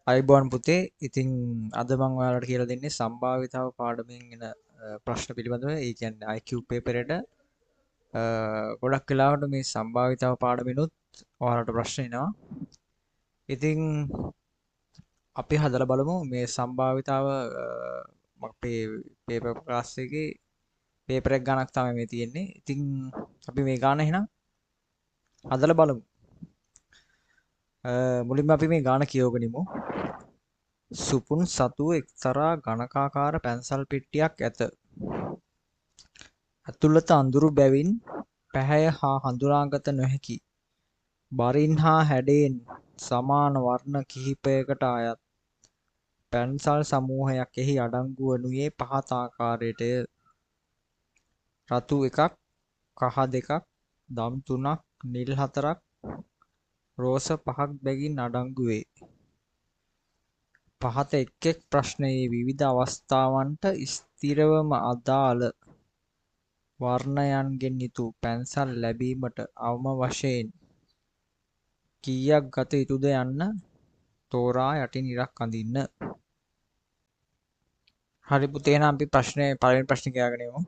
අයිබෝන් පුතේ ඉතින් අද මම ඔයාලට කියලා දෙන්නේ සම්භාවිතාව පාඩමෙන් එන ප්‍රශ්න පිළිබඳව. ඒ කියන්නේ IQ පේපරේට ගොඩක් වෙලාවට මේ සම්භාවිතාව පාඩමිනුත් ඔයාලට ප්‍රශ්න එනවා. ඉතින් අපි හදලා බලමු මේ සම්භාවිතාව අපේ පේපර් ක්ලාස් එකේ පේපර් එක ගණක් තමයි මේ තියෙන්නේ. ඉතින් අපි මේ ගාන එහෙනම් හදලා බලමු. මුලින්ම අපි මේ ගාන කියවගනිමු. සුපුන් සතු එක්තරා ගණකාකාර පැන්සල් පෙට්ටියක් ඇත. ඇතුළත අඳුරු බැවින් පැහැය හා හඳුනාගත නොහැකි. බරින් හා හැඩයෙන් සමාන වර්ණ කිහිපයකට අයත් පැන්සල් සමූහයක් එහි අඩංගු වනුයේ පහත ආකාරයටය. රතු එකක්, කහ දෙකක්, දම් තුනක්, නිල් හතරක්, රෝස පහක් බැගින් අඩංගු වේ. පහත එක් එක් ප්‍රශ්නයේ විවිධ අවස්ථාවන්ට ස්ථිරවම අදාළ වර්ණයන්ගෙන් යුතු පැන්සල් ලැබීමට අවම වශයෙන් කීයක් ගත යුතුද යන්න තෝරා යටින් ඉරක් අඳින්න. හරි පුතේ, එහෙනම් අපි පළවෙනි ප්‍රශ්නේ කියාගෙන යමු.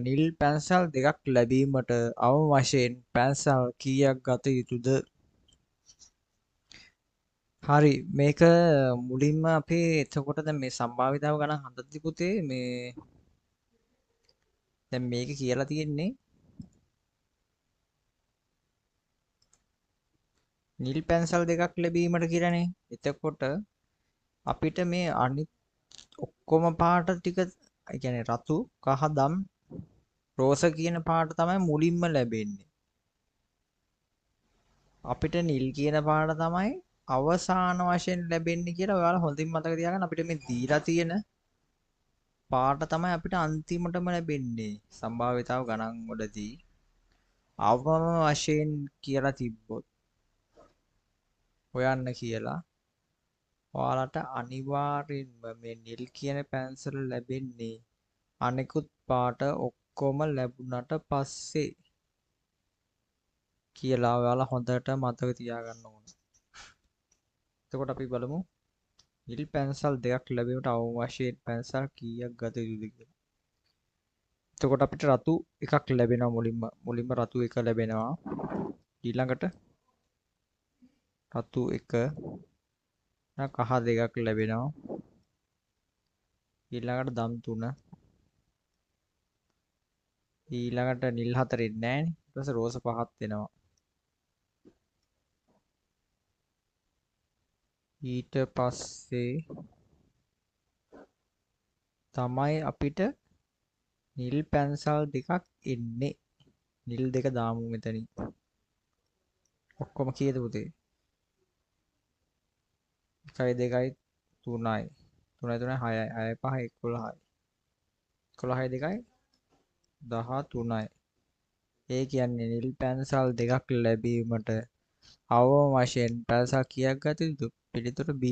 නිල් පැන්සල් දෙකක් ලැබීමට අවම වශයෙන් පැන්සල් කීයක් ගත යුතුද? හරි, මේක මුලින්ම අපි එතකොට දැන් මේ සම්භාවිතාව ගණන් හදද්දි පුතේ මේ දැන් මේක කියලා තියෙන්නේ නිල් පැන්සල් දෙකක් ලැබීමට කියලානේ. එතකොට අපිට මේ අනිත් ඔක්කොම පාට ටික, ඒ කියන්නේ රතු, කහ, දම්, රෝස කියන පාට තමයි මුලින්ම ලැබෙන්නේ. අපිට නිල් කියන පාට තමයි අවසාන වශයෙන් ලැබෙන්නේ කියලා ඔයාලා හොඳින් මතක තියාගන්න. අපිට මේ දීලා තියෙන පාට තමයි අපිට අන්තිමටම ලැබෙන්නේ. සම්භාවිතාව ගණන් වලදී අවම වශයෙන් කියලා තිබ්බොත් හොයන්න කියලා ඔයාලට අනිවාර්යෙන්ම මේ නිල් කියන පැන්සල ලැබෙන්නේ අනෙකුත් පාට ඔක්කොම ලැබුණට පස්සේ කියලා ඔයාලා හොඳට මතක තියාගන්න ඕන. එතකොට අපි බලමු නිල් පැන්සල් දෙකක් ලැබීමට අවම වශයෙන් පැන්සල් කීයක් ගත යුතුද කියලා. එතකොට අපිට රතු එකක් ලැබෙනවා මුලින්ම රතු එක ලැබෙනවා. ඊළඟට රතු එක, කහ දෙකක් ලැබෙනවා. ඊළඟට දම් තුන, ඊළඟට නිල් හතර එන්නේ නැහැ නේ. ඊට පස්සේ රෝස පහක් එනවා. ඊට පස්සේ තමයි අපිට නිල් පැන්සල් දෙකක් එන්නේ. නිල් දෙක දාමු මෙතනින්. ඔක්කොම කීයද පුතේ? 1 2 3යි. 3 3 6යි. 6 5 11යි. 11යි 2යි 13යි. ඒ කියන්නේ නිල් පැන්සල් දෙකක් ලැබීමට අවම වශයෙන් පැන්සල් කීයක් ගත යුතුද? පිළිතුර B.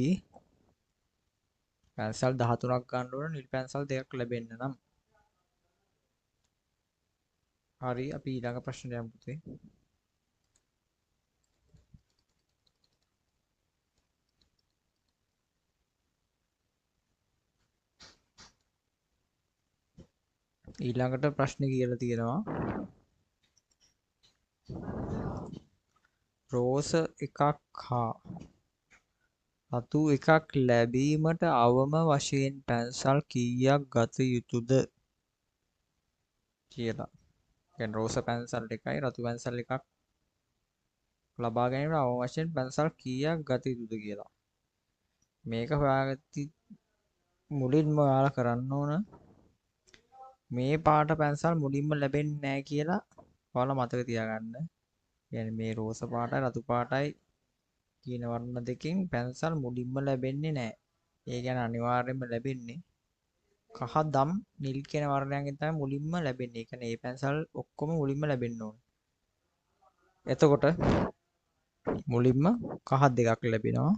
පැන්සල් 13ක් ගන්න ඕන නිල් පැන්සල් දෙකක් ලැබෙන්න නම්. හරි, අපි ඊළඟ ප්‍රශ්නයට යමු පුතේ. ඊළඟට ප්‍රශ්නේ කියලා තියෙනවා රෝස එකක් හා රතු එකක් ලැබීමට අවම වශයෙන් පැන්සල් කීයක් ගත යුතුද කියලා. කියන්නේ රෝස පැන්සල් එකයි රතු පැන්සල් එකක් ලබා ගැනීමට අවම වශයෙන් පැන්සල් කීයක් ගත යුතුද කියලා. මේක හොයාගත්ති මුලින්ම ඔයාලා කරන්න ඕන මේ පාට පැන්සල් මුලින්ම ලැබෙන්නේ නැහැ කියලා ඔයාලා මතක තියාගන්න. يعني මේ රෝස පාටයි රතු පාටයි කියන වර්ණ දෙකෙන් පැන්සල් මුලින්ම ලැබෙන්නේ නැහැ. ඒ කියන්නේ අනිවාර්යයෙන්ම ලැබෙන්නේ කහ, දම්, නිල් කියන වර්ණයන්ගෙන් තමයි මුලින්ම ලැබෙන්නේ. ඒ කියන්නේ මේ පැන්සල් ඔක්කොම මුලින්ම ලැබෙන්න ඕන. එතකොට මුලින්ම කහ දෙකක් ලැබෙනවා.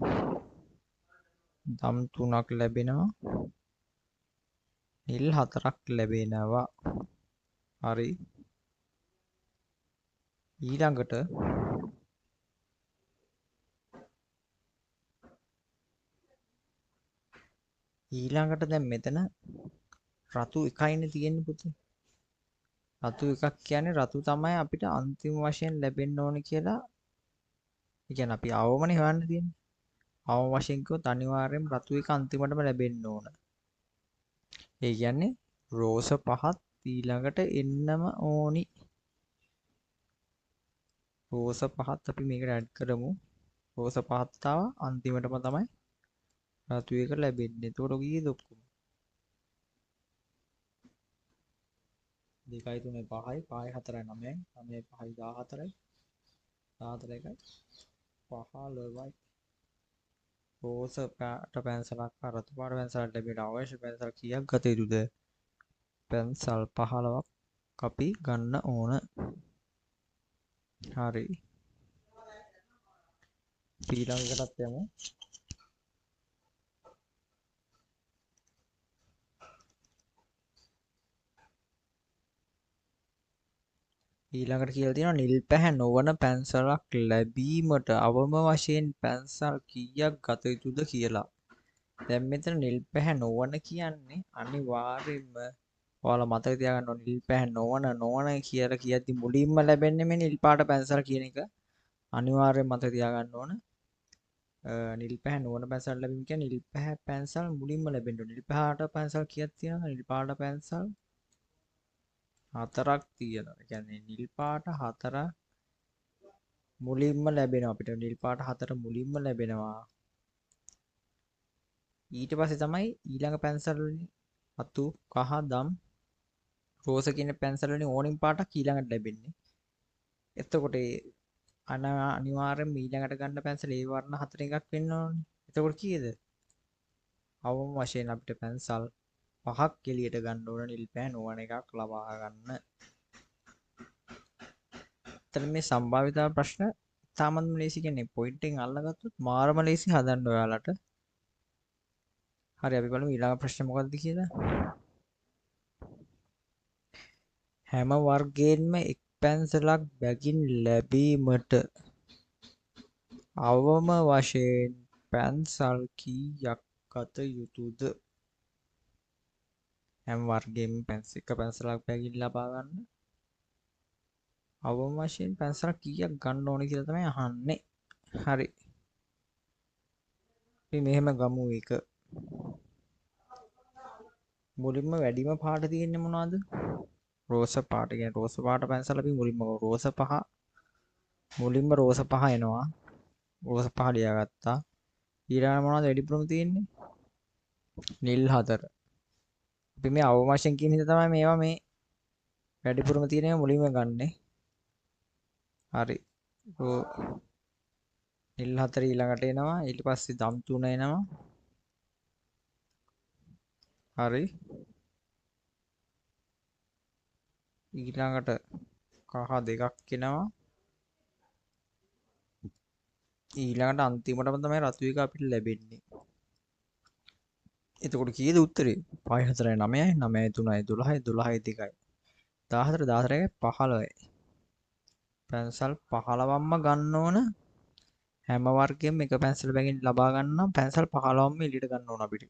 දම් තුනක් ලැබෙනවා. නිල් හතරක් ලැබෙනවා. හරි. ඊළඟට ඊළඟට දැන් මෙතන රතු එකයිනේ තියෙන්නේ පුතේ. රතු එකක් කියන්නේ රතු තමයි අපිට අන්තිම වශයෙන් ලැබෙන්න ඕනේ කියලා. ඒ කියන්නේ අපි අවමනේ හොයන්න තියෙන්නේ. අවම වශයෙන් කිව්වොත් අනිවාර්යයෙන්ම රතු එක අන්තිමටම ලැබෙන්න ඕන. ඒ කියන්නේ රෝස පහත් ඊළඟට එන්නම ඕනි. රෝස පහත් අපි මේකට ඇඩ් කරමු. රෝස පහත් අන්තිමටම තමයි රතු එක ලැබෙන්නේ. එතකොට කීයද ඔක්කොම? 2 3 5යි 5යි 4යි 9යි 9යි 5යි 14යි 14 එකයි 15යි. රෝස පාට පැන්සලක් රතු පාට පැන්සලක් ලැබෙන්න අවශ්‍ය පැන්සල් කීයක් ගත යුතුද? පැන්සල් 15ක් අපි ගන්න ඕන. හරි. ඊළඟටත් යමු. ඊළඟට කියලා තියෙනවා නිල් පැහැ නොවන පැන්සලක් ලැබීමට අවම වශයෙන් පැන්සල් කීයක් ගත යුතුද කියලා. දැන් මෙතන නිල් පැහැ නොවන කියන්නේ අනිවාර්යයෙන්ම ඔයාලා මතක තියාගන්න ඕනේ නිල් පැහැ නොවන කියලා කියද්දි මුලින්ම ලැබෙන්නේ මේ නිල් පාට පැන්සල් කියන එක. අනිවාර්යයෙන් මතක තියාගන්න ඕන. නිල් පැහැ නොවන පැන්සල් ලැබීම කියන්නේ නිල් පැහැ පැන්සල් මුලින්ම ලැබෙන්න ඕනේ. නිල් පාට පැන්සල් කීයක් තියෙනවද? නිල් පාට පැන්සල් 4ක් තියෙනවා. ඒ කියන්නේ නිල් පාට 4 මුලින්ම ලැබෙනවා අපිට. නිල් පාට 4 මුලින්ම ලැබෙනවා. ඊට පස්සේ තමයි ඊළඟ පැන්සල් වලින් රතු, කහ, දම්, රෝස කියන පැන්සල් වලින් ඕනින් පාටක් ඊළඟට ලැබෙන්නේ. එතකොට අනිවාර්යෙන්ම ඊළඟට ගන්න පැන්සල් ඒ වර්ණ 4 එකක් වෙන්න ඕනේ. එතකොට කීයද? අවම වශයෙන් අපිට පැන්සල් 5ක් එළියට ගන්න ඕන නිල් පැහැ නොවන එකක් ලබා ගන්න. එතන මේ සම්භාවිතාව ප්‍රශ්න තාමත් ලේසි කියන්නේ පොයින්ට් එකෙන් අල්ලගත්තොත් මාරම ලේසි හදන්න ඔයාලට. හරි අපි බලමු ඊළඟ ප්‍රශ්නේ මොකක්ද කියලා. හැම වර්ගයෙන්ම එක් පැන්සලක් බැගින් ලැබීමට අවම වශයෙන් පැන්සල් කීයක් ගත යුතුද? හැම වර්ගයෙන්ම එක පැන්සලක් බැගින් ලබා ගන්න අවම වශයෙන් පැන්සල් කීයක් ගන්න ඕනේ කියලා තමයි අහන්නේ. හරි. අපි මෙහෙම ගමු එක. මුලින්ම වැඩිම පාට තියෙන්නේ මොනවද? රෝස පාට. කියන්නේ රෝස පාට පැන්සල් අපි මුලින්ම රෝස පහ මුලින්ම රෝස පහ එනවා. රෝස පහ ලියාගත්තා. ඊළඟ මොනවද වැඩිපුරම තියෙන්නේ? නිල් 4. අපි මේ අවම වශයෙන් කියන හින්දා තමයි මේවා මේ වැඩිපුරම තියෙනවා මුලින්ම ගන්නෙ. හරි. නිල් 4 ඊළඟට එනවා. ඊට පස්සේ දම් 3 එනවා. හරි. ඊළඟට කහ 2ක් එනවා. ඊළඟට අන්තිමටම තමයි රතු එක අපිට ලැබෙන්නේ. එතකොට කීයද උත්තරේ? 5 4 9යි 9 3යි 12යි 12යි 2යි 14 14යි 15යි. පැන්සල් 15ක්ම ගන්න ඕන. හැම වර්ගයෙන්ම එක පැන්සල් බැගින් ලබා ගන්න නම් පැන්සල් 15ක්ම එළියට ගන්න ඕන අපිට.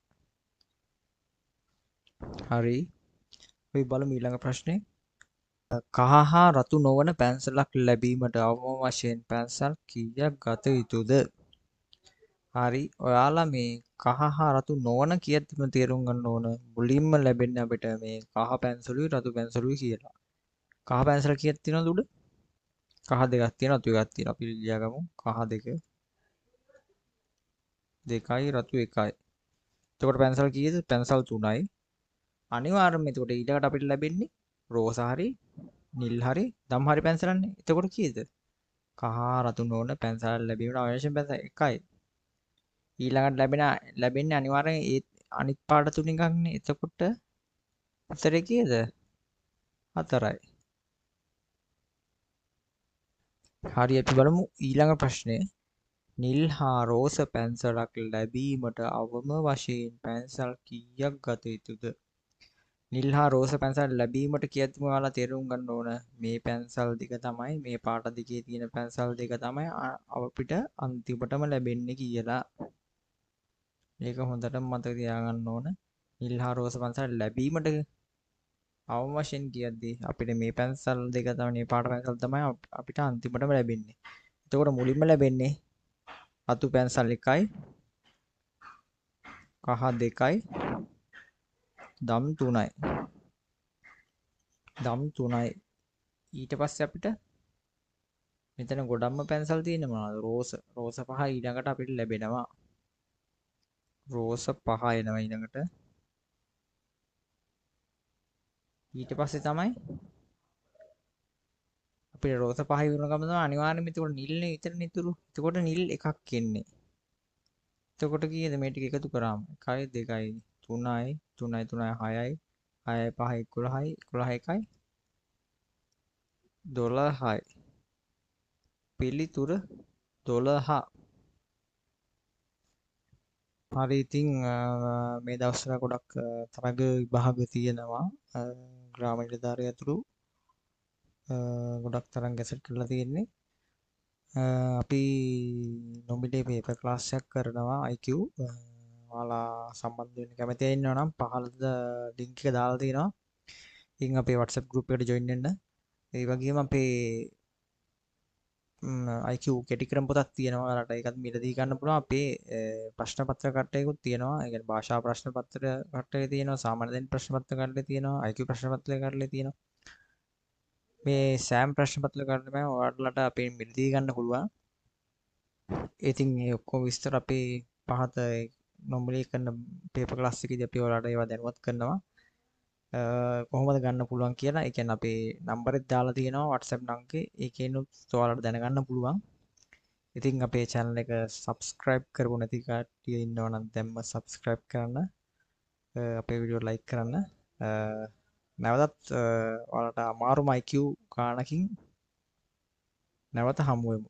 හරි. අපි බලමු ඊළඟ ප්‍රශ්නේ. කහ හා රතු නොවන පැන්සලක් ලැබීමට අවම වශයෙන් පැන්සල් කීයක් ගත යුතුද? හරි. ඔයාලා මේ කහ හා රතු නොවන කියද්දිම තේරුම් ගන්න ඕන මුලින්ම ලැබෙන්නේ අපිට මේ කහ පැන්සලුයි රතු පැන්සලුයි කියලා. කහ පැන්සල කීයක් තියෙනවද උඩ? කහ 2ක් තියෙනවා රතු එකක් තියෙනවා. අපි ලියාගමු කහ 2 2යි රතු 1යි. එතකොට පැන්සල් කීයද? පැන්සල් 3යි. අනිවාර්යයෙන්ම එතකොට ඊළඟට අපිට ලැබෙන්නේ රෝස හරි නිල් හරි දම් හරි පැන්සලන්නේ. එතකොට කීයද? කහ රතු නොවන පැන්සල් ලැබීමට අවශ්‍ය පැන්සල් 1යි. ඊළඟට ලැබෙන්නේ අනිවාර්යෙන් ඒ අනිත් පාට තුන එකක්නේ. එතකොට උත්තරේ කීයද? 4යි. හරි අපි බලමු ඊළඟ ප්‍රශ්නය. නිල් හා රෝස පැන්සලක් ලැබීමට අවම වශයෙන් පැන්සල් කීයක් ගත යුතුද? නිල් හා රෝස පැන්සල් ලැබීමට කියද්දිම ඔයාලා තේරුම් ගන්න ඕන මේ පැන්සල් දෙක තමයි මේ පාට දෙකේ තියෙන පැන්සල් දෙක තමයි අපිට අන්තිමටම ලැබෙන්නේ කියලා. මේක හොඳට මතක තියාගන්න ඕන. නිල් හා රෝස පන්සල් ලැබීමට අවම වශයෙන් කියද්දී අපිට මේ පැන්සල් දෙක තමයි මේ පාට පැන්සල් තමයි අපිට අන්තිමටම ලැබෙන්නේ. එතකොට මුලින්ම ලැබෙන්නේ රතු පැන්සල් 1යි, කහ 2යි, දම් 3යි. දම් 3යි. ඊට පස්සේ අපිට මෙතන ගොඩක්ම පැන්සල් තියෙන මොනවද? රෝස 5 ඊළඟට අපිට ලැබෙනවා. රෝස 5 එනවා ඊළඟට. ඊට පස්සේ තමයි අපිට රෝස 5 ඉවරන ගමන් තමයි අනිවාර්යයෙන්ම එතකොට නිල්නේ විතරනේ ඉතුරු. එතකොට නිල් එකක් එන්නේ. එතකොට කීයද මේ ටික එකතු කරාම? 1යි 2යි 3යි 3යි 3යි 6යි 6යි 5යි 11යි 11යි 1යි 12යි. පිළිතුර 12. හරි ඉතින් මේ දවස්වල ගොඩක් තරග විභාග තියෙනවා. ග්‍රාම නිලධාරිය ඇතුළු ගොඩක් තරම් ගැසට් කරලා තියෙන්නේ. අපි නොමිලේ පේපර් ක්ලාස් එකක් කරනවා IQ. ඔයාලා සම්බන්ධ වෙන්න කැමති අය ඉන්නවා නම් පහළට ලින්ක් එක දාලා තියෙනවා. ඉතින් අපේ WhatsApp group එකට join වෙන්න. ඒ වගේම අපේ IQ කෙටි ක්‍රම පොතක් තියෙනවා. ඔයාලට ඒකත් මිලදී ගන්න පුළුවන්. අපේ ප්‍රශ්න පත්‍ර කට්ටයකුත් තියෙනවා. ඒ කියන්නේ භාෂා ප්‍රශ්න පත්‍ර කට්ටය තියෙනවා. සාමාන්‍ය දැන් ප්‍රශ්න පත්‍ර කට්ටය තියෙනවා. IQ ප්‍රශ්න පත්‍ර කට්ටය තියෙනවා. මේ සෑම් ප්‍රශ්න පත්‍ර කට්ටයම ඔයාලට අපේ මිලදී ගන්න පුළුවන්. ඉතින් මේ ඔක්කොම විස්තර අපේ පහත නොමිලේ කරන පේපර් ක්ලාස් එකේදී අපි ඔයාලට ඒවා දැනුවත් කරනවා. කොහොමද ගන්න පුළුවන් කියලා. ඒ කියන්නේ අපේ නම්බර් එක දාලා තියෙනවා WhatsApp නංගිකේ. ඒකේනුත් ඔයාලට දැනගන්න පුළුවන්. ඉතින් අපේ channel එක subscribe කරපු නැති කට්ටිය ඉන්නවා නම් දැන්ම subscribe කරන්න. අපේ වීඩියෝ like කරන්න. නැවතත් ඔයාලට අමාරුම IQ ගානකින් නැවත හමු වෙමු.